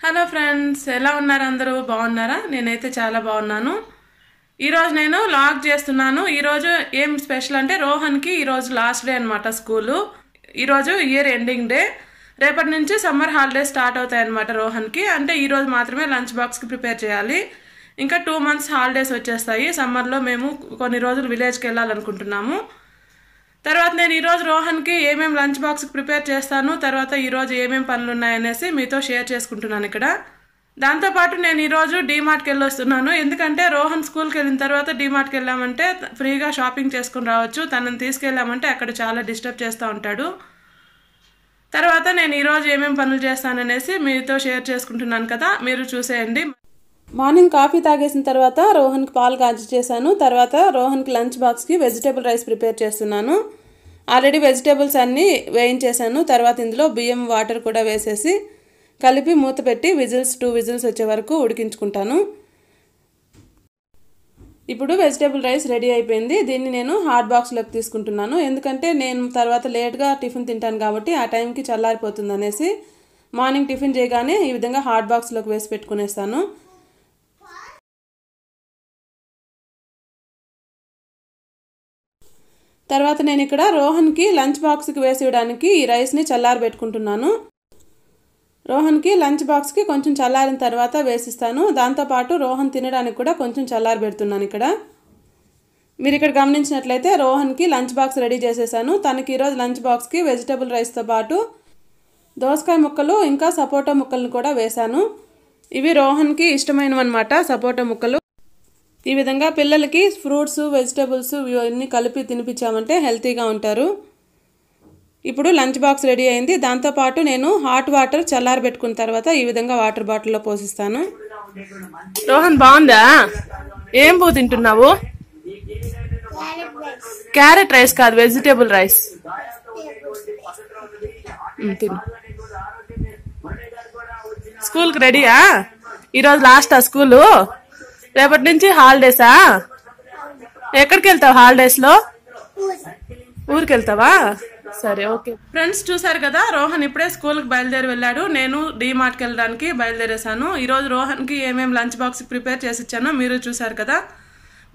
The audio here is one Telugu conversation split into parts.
హలో ఫ్రెండ్స్, ఎలా ఉన్నారు? అందరూ బాగున్నారా? నేనైతే చాలా బాగున్నాను. ఈరోజు నేను లాగ్ చేస్తున్నాను. ఈరోజు ఏం స్పెషల్ అంటే రోహన్కి ఈరోజు లాస్ట్ డే అనమాట స్కూలు. ఈరోజు ఇయర్ ఎండింగ్ డే. రేపటి నుంచి సమ్మర్ హాలిడేస్ స్టార్ట్ అవుతాయి అనమాట రోహన్కి. అంటే ఈరోజు మాత్రమే లంచ్ బాక్స్కి ప్రిపేర్ చేయాలి. ఇంకా 2 months హాలిడేస్ వచ్చేస్తాయి. సమ్మర్లో మేము కొన్ని రోజులు విలేజ్కి వెళ్ళాలనుకుంటున్నాము. తర్వాత నేను ఈరోజు రోహన్కి ఏమేమి లంచ్ బాక్స్కి ప్రిపేర్ చేస్తాను, తర్వాత ఈరోజు ఏమేమి పనులు ఉన్నాయనేసి మీతో షేర్ చేసుకుంటున్నాను ఇక్కడ. దాంతోపాటు నేను ఈరోజు డీమార్ట్కి వెళ్ళొస్తున్నాను. ఎందుకంటే రోహన్ స్కూల్కి వెళ్ళిన తర్వాత డీమార్ట్కి వెళ్ళామంటే ఫ్రీగా షాపింగ్ చేసుకుని రావచ్చు. తనని తీసుకెళ్ళామంటే అక్కడ చాలా డిస్టర్బ్ చేస్తూ ఉంటాడు. తర్వాత నేను ఈరోజు ఏమేమి పనులు చేస్తాననేసి మీతో షేర్ చేసుకుంటున్నాను కదా, మీరు చూసేయండి. మార్నింగ్ కాఫీ తాగేసిన తర్వాత రోహన్కి పాలు కాచి చేశాను. తర్వాత రోహన్కి లంచ్ బాక్స్కి వెజిటేబుల్ రైస్ ప్రిపేర్ చేస్తున్నాను. ఆల్రెడీ వెజిటేబుల్స్ అన్నీ వేయించేసాను. తర్వాత ఇందులో బియ్యం వాటర్ కూడా వేసేసి కలిపి మూత పెట్టి 2 విజిల్స్ వచ్చే వరకు ఉడికించుకుంటాను. ఇప్పుడు వెజిటేబుల్ రైస్ రెడీ అయిపోయింది. దీన్ని నేను హాట్ బాక్స్లోకి తీసుకుంటున్నాను. ఎందుకంటే నేను తర్వాత లేట్గా టిఫిన్ తింటాను కాబట్టి ఆ టైంకి చల్లారిపోతుంది అనేసి మార్నింగ్ టిఫిన్ చేయగానే ఈ విధంగా హాట్ బాక్స్లోకి వేసి పెట్టుకునేస్తాను. తర్వాత నేను ఇక్కడ రోహన్కి లంచ్ బాక్స్కి వేసేయడానికి ఈ రైస్ని చల్లారబెట్టుకుంటున్నాను. రోహన్కి లంచ్ బాక్స్కి కొంచెం చల్లారిన తర్వాత వేసిస్తాను. దాంతోపాటు రోహన్ తినడానికి కూడా కొంచెం చల్లారబెడుతున్నాను ఇక్కడ. మీరు ఇక్కడ గమనించినట్లయితే రోహన్కి లంచ్ బాక్స్ రెడీ చేసేసాను. తనకి ఈరోజు లంచ్ బాక్స్కి వెజిటేబుల్ రైస్తో పాటు దోసకాయ ముక్కలు ఇంకా సపోటా ముక్కలను కూడా వేశాను. ఇవి రోహన్కి ఇష్టమైనవి అనమాట, సపోటా ముక్కలు. ఈ విధంగా పిల్లలకి ఫ్రూట్స్ వెజిటేబుల్స్ ఇవన్నీ కలిపి తినిపించామంటే హెల్తీగా ఉంటారు. ఇప్పుడు లంచ్ బాక్స్ రెడీ అయింది. దాంతోపాటు నేను హాట్ వాటర్ చల్లారబెట్టుకున్న తర్వాత ఈ విధంగా వాటర్ బాటిల్లో పోసిస్తాను. రోహన్ బాగుందా? ఏం పూ తింటున్నావు? క్యారెట్ రైస్ కాదు, వెజిటేబుల్ రైస్. తిను. స్కూల్కి రెడీయా? ఈరోజు లాస్టా స్కూలు? రేపటి నుంచి హాలిడేసా? ఎక్కడికి వెళ్తావు హాలిడేస్లో? ఊరికి వెళ్తావా? సరే, ఓకే. ఫ్రెండ్స్ చూసారు కదా, రోహన్ ఇప్పుడే స్కూల్కి బయలుదేరి వెళ్ళాడు. నేను డీమార్ట్కి వెళ్ళడానికి బయలుదేరేసాను. ఈరోజు రోహన్కి ఏమేమి లంచ్ బాక్స్ ప్రిపేర్ చేసి ఇచ్చానో మీరు చూసారు కదా.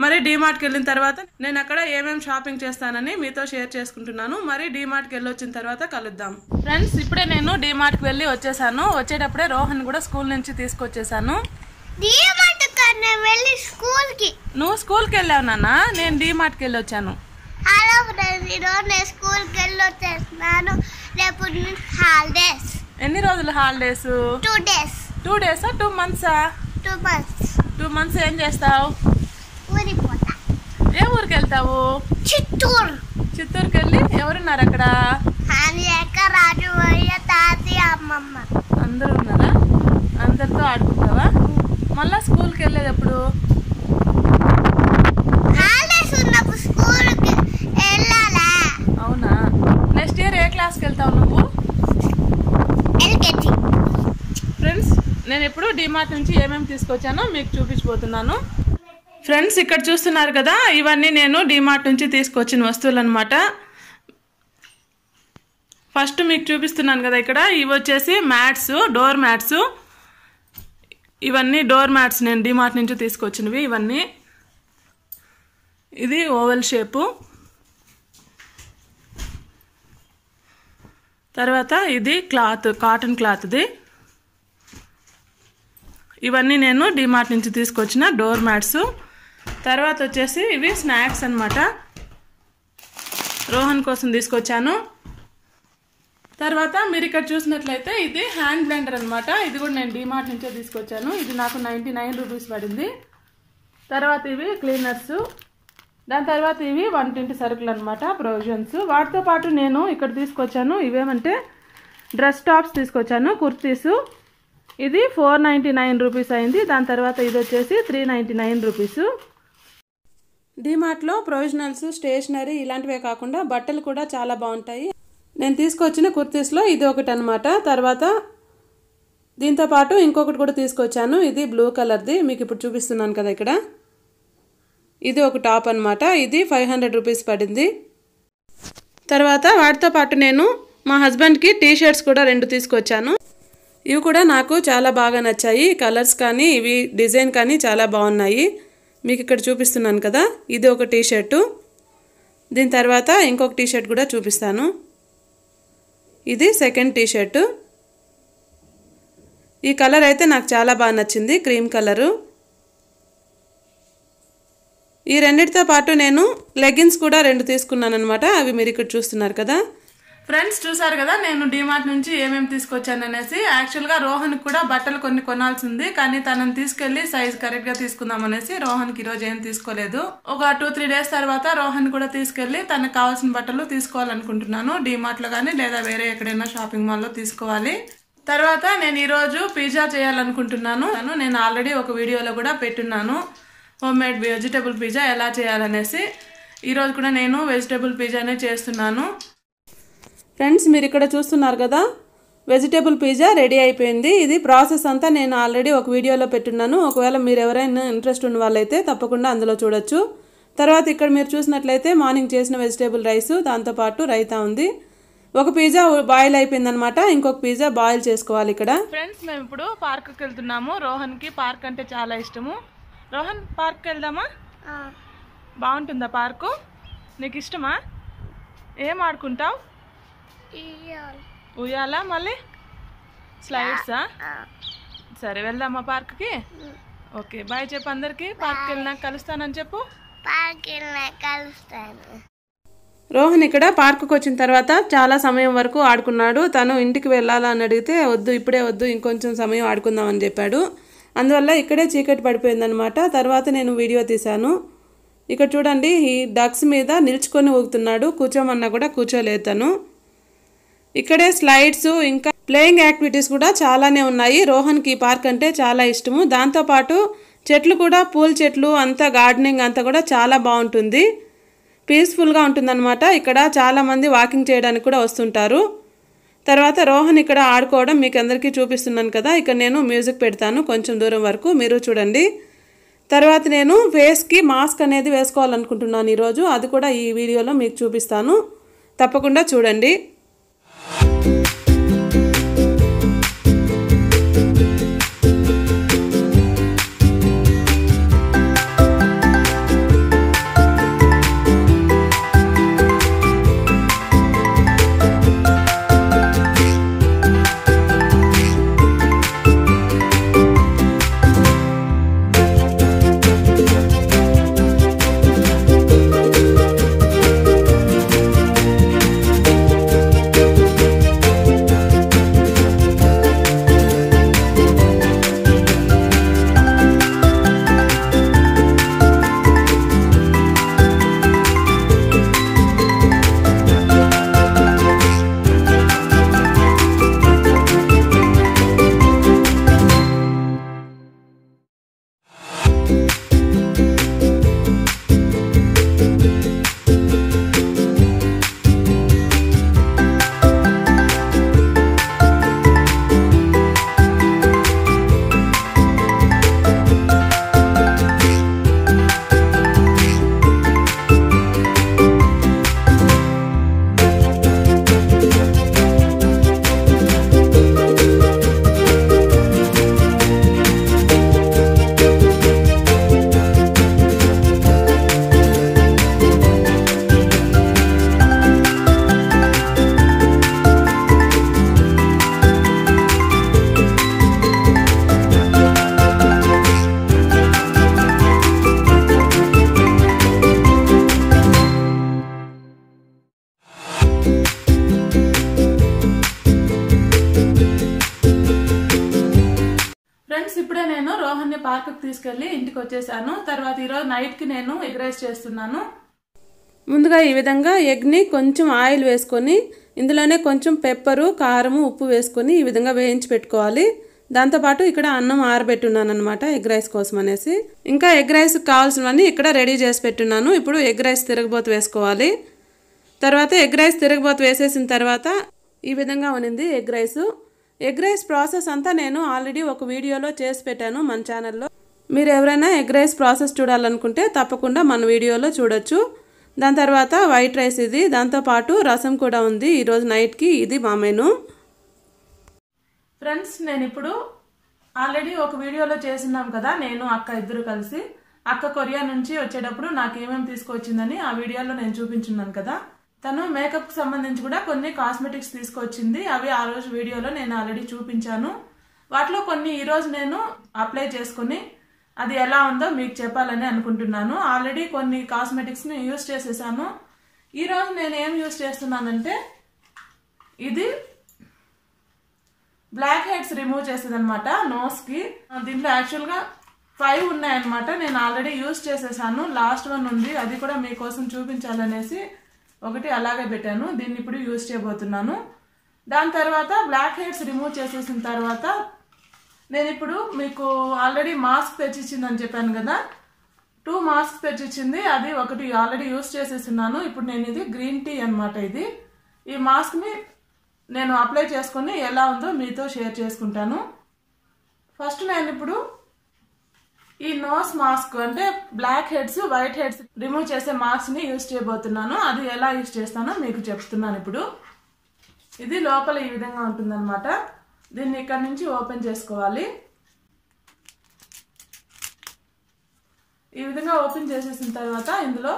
మరి డీమార్ట్కి వెళ్ళిన తర్వాత నేను అక్కడ ఏమేమి షాపింగ్ చేస్తానని మీతో షేర్ చేసుకుంటున్నాను. మరి డీమార్ట్కి వెళ్ళి వచ్చిన తర్వాత కలుద్దాం. ఫ్రెండ్స్ ఇప్పుడే నేను డీమార్ట్కి వెళ్ళి వచ్చేసాను. వచ్చేటప్పుడే రోహన్ కూడా స్కూల్ నుంచి తీసుకొచ్చేసాను. నువ్వు స్కూల్కి వెళ్ళావు నాన్న, నేను డీమార్ట్కి వెళ్ళి వచ్చాను. హలో ఫ్రెండ్స్, ఈరోజు నేను స్కూల్కి వెళ్ళి వచ్చేస్తున్నాను. రేపు హాలిడేస్. ఎన్ని రోజులు holidays? 2 days. 2 days 2 months? 2 months. 2 months ఏం చేస్తావు? ఊరిపోతా. ఏ ఊరికి వెళ్తావు? చిత్తూరు. చిత్తూరుకి వెళ్ళి ఎవరున్నారు అక్కడ? హానియక్క, రాజువయ్య, తాతయ్య, అమ్మమ్మ అందరూ ఉన్నారా? అందరితో ఆడుకుంటావా? మళ్ళా స్కూల్కి వెళ్ళేది ఎప్పుడు? హాలిడేస్ ఉన్నప్పుడు స్కూల్కి వెళ్ళాలా? అవునా? నెక్స్ట్ ఇయర్ ఏ క్లాస్కి వెళ్తావు నువ్వు? LKG. ఫ్రెండ్స్ నేను ఎప్పుడు డీమార్ట్ నుంచి ఏమేమి తీసుకొచ్చానో మీకు చూపించబోతున్నాను. ఫ్రెండ్స్ ఇక్కడ చూస్తున్నారు కదా, ఇవన్నీ నేను డీమార్ట్ నుంచి తీసుకొచ్చిన వస్తువులు అనమాట. ఫస్ట్ మీకు చూపిస్తున్నాను కదా ఇక్కడ, ఇవి వచ్చేసి మ్యాట్స్, డోర్ మ్యాట్స్. ఇవన్నీ డోర్ మ్యాట్స్ నేను డీమార్ట్ నుంచి తీసుకొచ్చినవి ఇవన్నీ. ఇది ఓవెల్ షేపు. తర్వాత ఇది క్లాత్, కాటన్ క్లాత్ది. ఇవన్నీ నేను డీమార్ట్ నుంచి తీసుకొచ్చిన డోర్ మ్యాట్స్. తర్వాత వచ్చేసి ఇవి స్నాక్స్ అనమాట, రోహన్ కోసం తీసుకొచ్చాను. తర్వాత మీరు ఇక్కడ చూసినట్లయితే ఇది హ్యాండ్ బ్లెండర్ అనమాట. ఇది కూడా నేను డీమార్ట్ నుంచే తీసుకొచ్చాను. ఇది నాకు 99 రూపీస్ పడింది. తర్వాత ఇవి క్లీనర్స్. దాని తర్వాత ఇవి వంటింటి సరుకులు అనమాట, ప్రొవిజన్స్. వాటితో పాటు నేను ఇక్కడ తీసుకొచ్చాను ఇవేమంటే డ్రెస్ టాప్స్ తీసుకొచ్చాను, కుర్తీసు. ఇది 499 రూపీస్ అయింది. దాని తర్వాత ఇది వచ్చేసి 399 రూపీస్. డీమార్ట్లో ప్రొవిజనల్స్, స్టేషనరీ ఇలాంటివే కాకుండా బట్టలు కూడా చాలా బాగుంటాయి. నేను తీసుకొచ్చిన కుర్తీస్లో ఇది ఒకటి అనమాట. తర్వాత దీంతో పాటు ఇంకొకటి కూడా తీసుకొచ్చాను. ఇది బ్లూ కలర్ది, మీకు ఇప్పుడు చూపిస్తున్నాను కదా ఇక్కడ. ఇది ఒక టాప్ అనమాట. ఇది 500 రూపీస్ పడింది. తర్వాత వాటితో పాటు నేను మా హస్బెండ్కి టీ షర్ట్స్ కూడా 2 తీసుకొచ్చాను. ఇవి కూడా నాకు చాలా బాగా నచ్చాయి. కలర్స్ కానీ ఇవి డిజైన్ కానీ చాలా బాగున్నాయి. మీకు ఇక్కడ చూపిస్తున్నాను కదా, ఇది ఒక టీషర్టు. దీని తర్వాత ఇంకొక టీషర్ట్ కూడా చూపిస్తాను. ఇది సెకండ్ టీషర్టు. ఈ కలర్ అయితే నాకు చాలా బాగా నచ్చింది, క్రీమ్ కలరు. ఈ రెండిటితో పాటు నేను లెగ్గిన్స్ కూడా 2 తీసుకున్నాను అనమాట. అవి మీరు ఇక్కడ చూస్తున్నారు కదా. ఫ్రెండ్స్ చూసారు కదా నేను డిమార్ట్ నుంచి ఏమేమి తీసుకొచ్చాను అనేసి. యాక్చువల్గా రోహన్కి కూడా బట్టలు కొన్ని కొనాల్సి ఉంది, కానీ తనని తీసుకెళ్లి సైజ్ కరెక్ట్గా తీసుకుందాం అనేసి రోహన్కి ఈరోజు ఏం తీసుకోలేదు. ఒక 2-3 డేస్ తర్వాత రోహన్ కూడా తీసుకెళ్లి తనకు కావాల్సిన బట్టలు తీసుకోవాలనుకుంటున్నాను. డిమార్ట్లో కానీ లేదా వేరే ఎక్కడైనా షాపింగ్ మాల్లో తీసుకోవాలి. తర్వాత నేను ఈరోజు పిజ్జా చేయాలనుకుంటున్నాను. నేను ఆల్రెడీ ఒక వీడియోలో కూడా పెట్టున్నాను, హోమ్ మేడ్ వెజిటేబుల్ పిజ్జా ఎలా చేయాలనేసి. ఈరోజు కూడా నేను వెజిటేబుల్ పిజ్జానే చేస్తున్నాను. ఫ్రెండ్స్ మీరు ఇక్కడ చూస్తున్నారు కదా, వెజిటేబుల్ పిజ్జా రెడీ అయిపోయింది. ఇది ప్రాసెస్ అంతా నేను ఆల్రెడీ ఒక వీడియోలో పెట్టున్నాను. ఒకవేళ మీరు ఎవరైనా ఇంట్రెస్ట్ ఉన్న వాళ్ళైతే తప్పకుండా అందులో చూడొచ్చు. తర్వాత ఇక్కడ మీరు చూసినట్లయితే మార్నింగ్ చేసిన వెజిటేబుల్ రైస్, దాంతోపాటు రైతా ఉంది. ఒక పిజ్జా బాయిల్ అయిపోయిందనమాట, ఇంకొక పిజ్జా బాయిల్ చేసుకోవాలి ఇక్కడ. ఫ్రెండ్స్ మేము ఇప్పుడు పార్క్కి వెళ్తున్నాము. రోహన్కి పార్క్ అంటే చాలా ఇష్టము. రోహన్ పార్క్కి వెళ్దామా? బాగుంటుందా పార్కు? నీకు ఇష్టమా? ఏం ఆడుకుంటావు? ఉయ్యాలా, మళ్ళీ స్లైడ్సా? సరే వెళ్దామా పార్క్కి? ఓకే బాయ్ చెప్పు అందరికి. పార్క్కి వెళ్ళినాక కలుస్తానని చెప్పు. రోహన్ ఇక్కడ పార్కుకి వచ్చిన తర్వాత చాలా సమయం వరకు ఆడుకున్నాడు. తను ఇంటికి వెళ్ళాలా అని అడిగితే వద్దు, ఇప్పుడే వద్దు, ఇంకొంచెం సమయం ఆడుకుందామని చెప్పాడు. అందువల్ల ఇక్కడే చీకటి పడిపోయిందనమాట. తర్వాత నేను వీడియో తీశాను. ఇక్కడ చూడండి, ఈ డక్స్ మీద నిల్చుకొని ఊగుతున్నాడు. కూర్చోమన్నా కూడా కూర్చోలేదు తను. ఇక్కడే స్లైడ్స్ ఇంకా ప్లేయింగ్ యాక్టివిటీస్ కూడా చాలానే ఉన్నాయి. రోహన్కి ఈ పార్క్ అంటే చాలా ఇష్టము. దాంతోపాటు చెట్లు కూడా, పూల చెట్లు అంతా, గార్డెనింగ్ అంతా కూడా చాలా బాగుంటుంది. పీస్ఫుల్గా ఉంటుందన్నమాట. ఇక్కడ చాలామంది వాకింగ్ చేయడానికి కూడా వస్తుంటారు. తర్వాత రోహన్ ఇక్కడ ఆడుకోవడం మీకు అందరికీ చూపిస్తున్నాను కదా. ఇక్కడ నేను మ్యూజిక్ పెడతాను కొంచెం దూరం వరకు, మీరు చూడండి. తర్వాత నేను ఫేస్కి మాస్క్ అనేది వేసుకోవాలనుకుంటున్నాను ఈరోజు. అది కూడా ఈ వీడియోలో మీకు చూపిస్తాను, తప్పకుండా చూడండి. ఇప్పుడే నేను రోహన్ని పార్క్ కి తీసుకెళ్లి ఇంటికి వచ్చేసాను. తర్వాత ఈ రోజు నైట్ కి నేను ఎగ్ రైస్ చేస్తున్నాను. ముందుగా ఈ విధంగా ఎగ్ ని కొంచెం ఆయిల్ వేసుకొని ఇందులోనే కొంచెం పెప్పరు, కారము, ఉప్పు వేసుకొని ఈ విధంగా వేయించి పెట్టుకోవాలి. దాంతో పాటు ఇక్కడ అన్నం ఆరబెట్టున్నాను అన్నమాట ఎగ్ రైస్ కోసం అనేసి. ఇంకా ఎగ్ రైస్ కావాల్సినవన్నీ ఇక్కడ రెడీ చేసి పెట్టున్నాను. ఇప్పుడు ఎగ్ రైస్ తిరగబోతు వేసుకోవాలి. తర్వాత ఎగ్ రైస్ తిరగబోతు వేసేసిన తర్వాత ఈ విధంగా ఉన్నింది egg rice. Egg rice process అంతా నేను ఆల్రెడీ ఒక వీడియోలో చేసి పెట్టాను మన ఛానల్లో. మీరు ఎవరైనా ఎగ్ రైస్ ప్రాసెస్ చూడాలనుకుంటే తప్పకుండా మన వీడియోలో చూడొచ్చు. దాని తర్వాత వైట్ రైస్ ఇది, దాంతోపాటు రసం కూడా ఉంది ఈరోజు నైట్కి. ఇది మా మెను. ఫ్రెండ్స్, నేను ఇప్పుడు ఆల్రెడీ ఒక వీడియోలో చేస్తున్నాం కదా, నేను అక్క ఇద్దరు కలిసి. అక్క కొరియా నుంచి వచ్చేటప్పుడు నాకు ఏమేమి తీసుకొచ్చిందని ఆ వీడియోలో నేను చూపించున్నాను కదా. తను మేకప్ కి సంబంధించి కూడా కొన్ని కాస్మెటిక్స్ తీసుకొచ్చింది. అవి ఆ రోజు వీడియోలో నేను ఆల్రెడీ చూపించాను. వాటిలో కొన్ని ఈ రోజు నేను అప్లై చేసుకుని అది ఎలా ఉందో మీకు చెప్పాలని అనుకుంటున్నాను. ఆల్రెడీ కొన్ని కాస్మెటిక్స్ ని యూజ్ చేసేసాను. ఈ రోజు నేను ఏం యూజ్ చేస్తున్నానంటే ఇది బ్లాక్ హెడ్స్ రిమూవ్ చేసేది అనమాట నోస్ కి. దీంట్లో యాక్చువల్ గా 5 ఉన్నాయన్నమాట. నేను ఆల్రెడీ యూజ్ చేసేసాను. లాస్ట్ వన్ ఉంది, అది కూడా మీకోసం చూపించాలనేసి ఒకటి అలాగే పెట్టాను. దీన్ని ఇప్పుడు యూజ్ చేయబోతున్నాను. దాని తర్వాత బ్లాక్ హెడ్స్ రిమూవ్ చేసేసిన తర్వాత నేను ఇప్పుడు మీకు ఆల్రెడీ మాస్క్ తెచ్చిచ్చిందని చెప్పాను కదా, 2 మాస్క్ తెచ్చిచ్చింది. అది ఒకటి ఆల్రెడీ యూజ్ చేసేస్తున్నాను. ఇప్పుడు నేను ఇది గ్రీన్ టీ అనమాట. ఈ మాస్క్ ని నేను అప్లై చేసుకుని ఎలా ఉందో మీతో షేర్ చేసుకుంటాను. ఫస్ట్ నేను ఇప్పుడు ఈ నోస్ మాస్క్ అంటే black heads white heads remove చేసే మాస్క్ ని యూజ్ చేయబోతున్నాను. అది ఎలా యూజ్ చేస్తానో మీకు చెప్తున్నాను ఇప్పుడు. ఇది లోపల ఈ విధంగా ఉంటుందన్నమాట. దీన్ని ఇక్కడ నుంచి ఓపెన్ చేసుకోవాలి. ఈ విధంగా ఓపెన్ చేసేసిన తర్వాత ఇందులో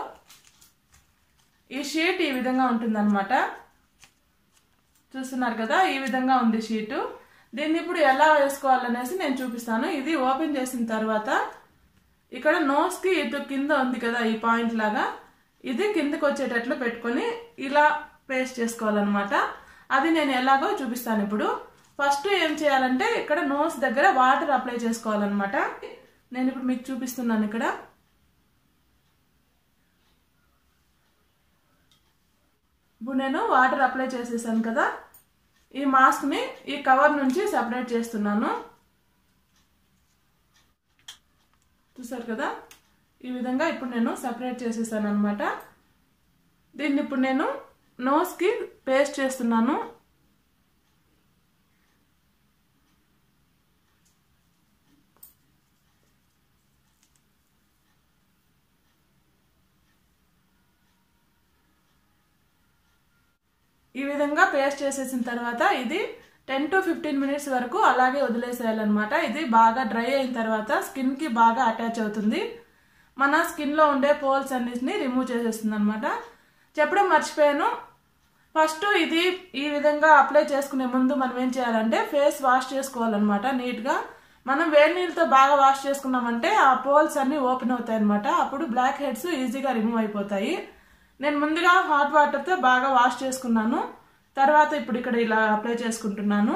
ఈ షీట్ ఈ విధంగా ఉంటుందన్నమాట. చూస్తున్నారు కదా, ఈ విధంగా ఉంది షీటు. దీన్ని ఇప్పుడు ఎలా వేసుకోవాలనేసి నేను చూపిస్తాను. ఇది ఓపెన్ చేసిన తర్వాత ఇక్కడ నోస్ కి ఇటు కింద ఉంది కదా ఈ పాయింట్ లాగా, ఇది కిందకి వచ్చేటట్లు పెట్టుకొని ఇలా పేస్ట్ చేసుకోవాలన్నమాట. అది నేను ఎలాగో చూపిస్తాను ఇప్పుడు. ఫస్ట్ ఏం చేయాలంటే ఇక్కడ నోస్ దగ్గర వాటర్ అప్లై చేసుకోవాలన్నమాట. నేను ఇప్పుడు మీకు చూపిస్తున్నాను. ఇక్కడ ఇప్పుడు నేను వాటర్ అప్లై చేసేసాను కదా. ఈ మాస్క్ ని ఈ కవర్ నుంచి సెపరేట్ చేస్తున్నాను. చూసారు కదా, ఈ విధంగా ఇప్పుడు నేను సెపరేట్ చేసేసాను అనమాట. దీన్ని ఇప్పుడు నేను నోస్ కి పేస్ట్ చేస్తున్నాను. ఈ విధంగా పేస్ట్ చేసేసిన తర్వాత ఇది 10 to 15 మినిట్స్ వరకు అలాగే వదిలేసేయాలన్నమాట. ఇది బాగా డ్రై అయిన తర్వాత స్కిన్ కి బాగా అటాచ్ అవుతుంది. మన స్కిన్ లో ఉండే పోల్స్ అన్నిటిని రిమూవ్ చేసేస్తుంది అనమాట. చెప్పడం మర్చిపోయాను, ఫస్ట్ ఇది ఈ విధంగా అప్లై చేసుకునే ముందు మనం ఏం చేయాలంటే ఫేస్ వాష్ చేసుకోవాలన్నమాట నీట్ గా. మనం వేడి నీళ్ళతో బాగా వాష్ చేసుకున్నామంటే ఆ పోల్స్ అన్ని ఓపెన్ అవుతాయి అనమాట. అప్పుడు బ్లాక్ హెడ్స్ ఈజీగా రిమూవ్ అయిపోతాయి. నేను ముందుగా హాట్ వాటర్తో బాగా వాష్ చేసుకున్నాను. తర్వాత ఇప్పుడు ఇక్కడ ఇలా అప్లై చేసుకుంటున్నాను.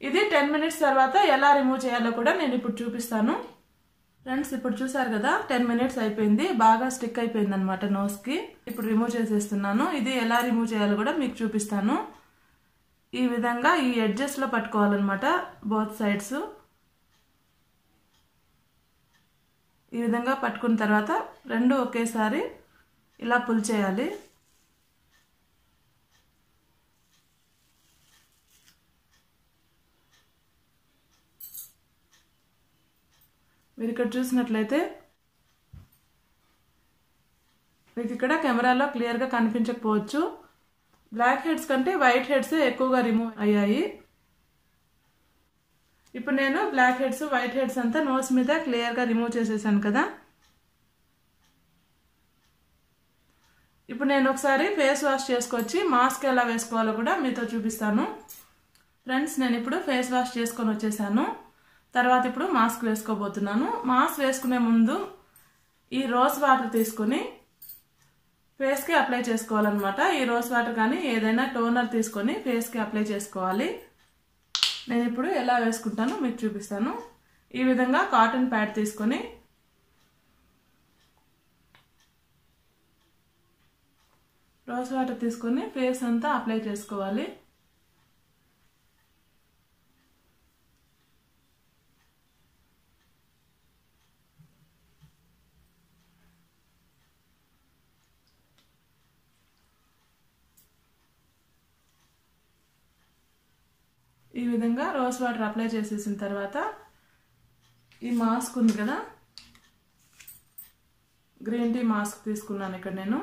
ఇది 10 మినిట్స్ తర్వాత ఎలా రిమూవ్ చేయాలో కూడా నేను ఇప్పుడు చూపిస్తాను. ఫ్రెండ్స్, ఇప్పుడు చూసారు కదా 10 మినిట్స్ అయిపోయింది. బాగా స్టిక్ అయిపోయింది అనమాట నోస్ కి. ఇప్పుడు రిమూవ్ చేసేస్తున్నాను. ఇది ఎలా రిమూవ్ చేయాలో కూడా మీకు చూపిస్తాను. ఈ విధంగా ఈ ఎడ్జెస్ లో పట్టుకోవాలన్నమాట, బోత్ సైడ్స్. ఈ విధంగా పట్టుకున్న తర్వాత రెండు ఒకేసారి ఇలా పుల్ చేయాలి. మీరు ఇక్కడ చూసినట్లయితే మీకు ఇక్కడ కెమెరాలో క్లియర్గా కనిపించకపోవచ్చు. బ్లాక్ హెడ్స్ కంటే వైట్ హెడ్స్ ఎక్కువగా రిమూవ్ అయ్యాయి. ఇప్పుడు నేను బ్లాక్ హెడ్స్ వైట్ హెడ్స్ అంతా నోస్ మీద క్లియర్గా రిమూవ్ చేసేసాను కదా. ఇప్పుడు నేను ఒకసారి ఫేస్ వాష్ చేసుకొచ్చి మాస్క్ ఎలా వేసుకోవాలో కూడా మీతో చూపిస్తాను. ఫ్రెండ్స్, నేను ఇప్పుడు ఫేస్ వాష్ చేసుకొని వచ్చేసాను. తర్వాత ఇప్పుడు మాస్క్ వేసుకోబోతున్నాను. మాస్క్ వేసుకునే ముందు ఈ రోజ్ వాటర్ తీసుకుని ఫేస్కి అప్లై చేసుకోవాలన్నమాట. ఈ రోజ్ వాటర్ కానీ ఏదైనా టోనర్ తీసుకొని ఫేస్కి అప్లై చేసుకోవాలి. నేను ఇప్పుడు ఎలా వేసుకుంటానో మీకు చూపిస్తాను. ఈ విధంగా కాటన్ ప్యాడ్ తీసుకొని రోజ్ వాటర్ తీసుకొని ఫేస్ అంతా అప్లై చేసుకోవాలి. ఈ విధంగా రోజ్ వాటర్ అప్లై చేసేసిన తర్వాత ఈ మాస్క్ ఉంది కదా, గ్రీన్ టీ మాస్క్ తీసుకున్నాను ఇక్కడ నేను.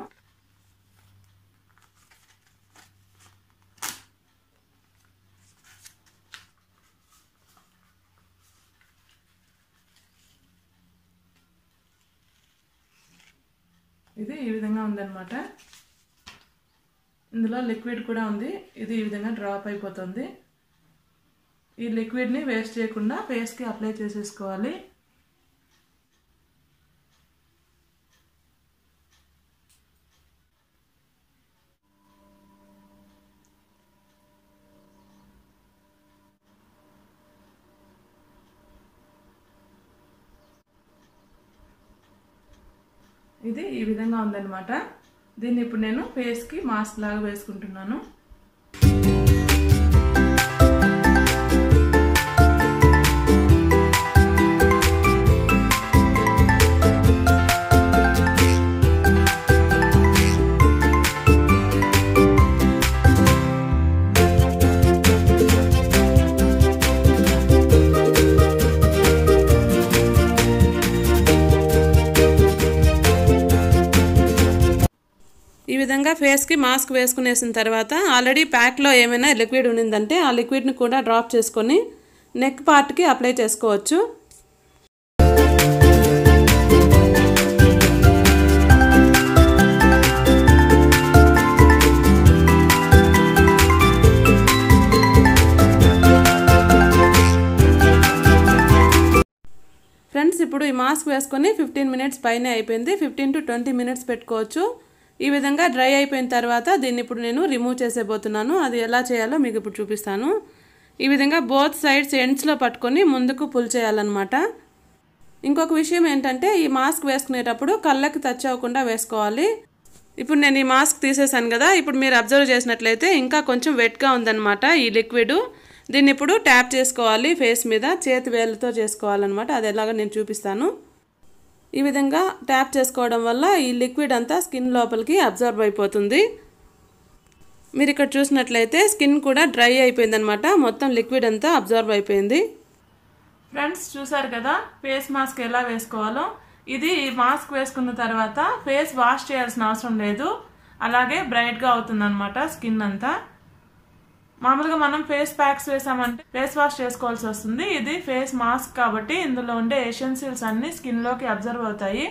ఇది ఈ విధంగా ఉందన్నమాట. ఇందులో లిక్విడ్ కూడా ఉంది. ఇది ఈ విధంగా డ్రాప్ అయిపోతుంది. ఈ లిక్విడ్ని వేస్ట్ చేయకుండా ఫేస్కి అప్లై చేసేసుకోవాలి. ఇది ఈ విధంగా ఉందన్నమాట. దీన్ని ఇప్పుడు నేను ఫేస్కి మాస్క్ లాగా వేసుకుంటున్నాను. ఈ విధంగా ఫేస్కి మాస్క్ వేసుకునేసిన తర్వాత ఆల్రెడీ ప్యాక్లో ఏమైనా లిక్విడ్ ఉండిందంటే ఆ లిక్విడ్ని కూడా డ్రాప్ చేసుకొని నెక్ పార్ట్కి అప్లై చేసుకోవచ్చు. ఫ్రెండ్స్, ఇప్పుడు ఈ మాస్క్ వేసుకొని 15 మినిట్స్ పైనే అయిపోయింది. 15 to 20 మినిట్స్ పెట్టుకోవచ్చు. ఈ విధంగా డ్రై అయిపోయిన తర్వాత దీన్ని ఇప్పుడు నేను రిమూవ్ చేసేబోతున్నాను. అది ఎలా చేయాలో మీకు ఇప్పుడు చూపిస్తాను. ఈ విధంగా బోత్ సైడ్స్ ఎండ్స్లో పట్టుకొని ముందుకు పుల్ చేయాలన్నమాట. ఇంకొక విషయం ఏంటంటే ఈ మాస్క్ వేసుకునేటప్పుడు కళ్ళకి టచ్ అవ్వకుండా వేసుకోవాలి. ఇప్పుడు నేను ఈ మాస్క్ తీసేసాను కదా. ఇప్పుడు మీరు అబ్జర్వ్ చేసినట్లయితే ఇంకా కొంచెం వెట్గా ఉందన్నమాట ఈ లిక్విడ్. దీన్ని ఇప్పుడు ట్యాప్ చేసుకోవాలి ఫేస్ మీద. చేతి వేళ్ళతో చేసుకోవాలన్నమాట. అది ఎలాగో నేను చూపిస్తాను. ఈ విధంగా ట్యాప్ చేసుకోవడం వల్ల ఈ లిక్విడ్ అంతా స్కిన్ లోపలికి అబ్జర్వ్ అయిపోతుంది. మీరు ఇక్కడ చూసినట్లయితే స్కిన్ కూడా డ్రై అయిపోయిందనమాట. మొత్తం లిక్విడ్ అంతా అబ్జర్వ్ అయిపోయింది. ఫ్రెండ్స్, చూసారు కదా ఫేస్ మాస్క్ ఎలా వేసుకోవాలో. ఇది ఈ మాస్క్ వేసుకున్న తర్వాత ఫేస్ వాష్ చేయాల్సిన అవసరం లేదు. అలాగే బ్రైట్గా అవుతుందన్నమాట స్కిన్ అంతా. మామూలుగా మనం ఫేస్ ప్యాక్స్ వేసామంటే ఫేస్ వాష్ చేసుకోవాల్సి వస్తుంది. ఇది ఫేస్ మాస్క్ కాబట్టి ఇందులో ఉండే ఎసెన్షియల్స్ అన్ని స్కిన్ లోకి అబ్జర్వ్ అవుతాయి.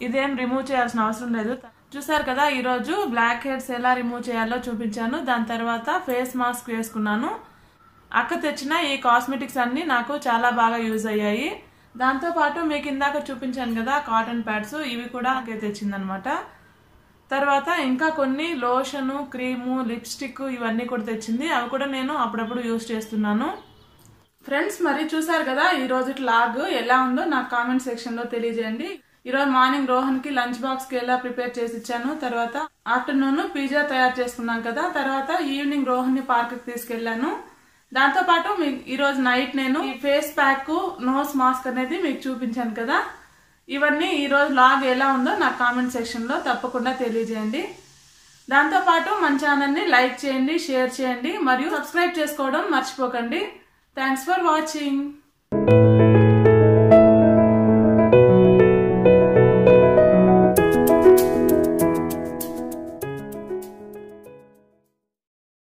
ఇదేం రిమూవ్ చేయాల్సిన అవసరం లేదు. చూసారు కదా, ఈరోజు బ్లాక్ హెడ్స్ ఎలా రిమూవ్ చేయాలో చూపించాను. దాని తర్వాత ఫేస్ మాస్క్ వేసుకున్నాను. అక్క తెచ్చిన ఈ కాస్మెటిక్స్ అన్ని నాకు చాలా బాగా యూజ్ అయ్యాయి. దాంతోపాటు మీకు ఇందాక చూపించాను కదా కాటన్ ప్యాడ్స్, ఇవి కూడా అక్కే తెచ్చిందనమాట. తర్వాత ఇంకా కొన్ని లోషను, క్రీము, లిప్స్టిక్ ఇవన్నీ కూడా తెచ్చింది. అవి కూడా నేను అప్పుడప్పుడు యూజ్ చేస్తున్నాను. ఫ్రెండ్స్, మరి చూసారు కదా ఈరోజు వ్లాగ్ ఎలా ఉందో నాకు కామెంట్ సెక్షన్లో తెలియజేయండి. ఈరోజు మార్నింగ్ రోహన్కి లంచ్ బాక్స్కి ఎలా ప్రిపేర్ చేసి ఇచ్చాను. తర్వాత ఆఫ్టర్నూన్ పిజ్జా తయారు చేసుకున్నాం కదా. తర్వాత ఈవినింగ్ రోహన్ని పార్క్కి తీసుకెళ్లాను. దాంతోపాటు ఈరోజు నైట్ నేను ఈ ఫేస్ ప్యాక్, నోస్ మాస్క్ అనేది మీకు చూపించాను కదా. ఇవన్నీ ఈరోజు వ్లాగ్ ఎలా ఉందో నాకు కామెంట్ సెక్షన్లో తప్పకుండా తెలియజేయండి. దాంతోపాటు మన ఛానల్ని లైక్ చేయండి, షేర్ చేయండి మరియు సబ్స్క్రైబ్ చేసుకోవడం మర్చిపోకండి. Thanks for watching.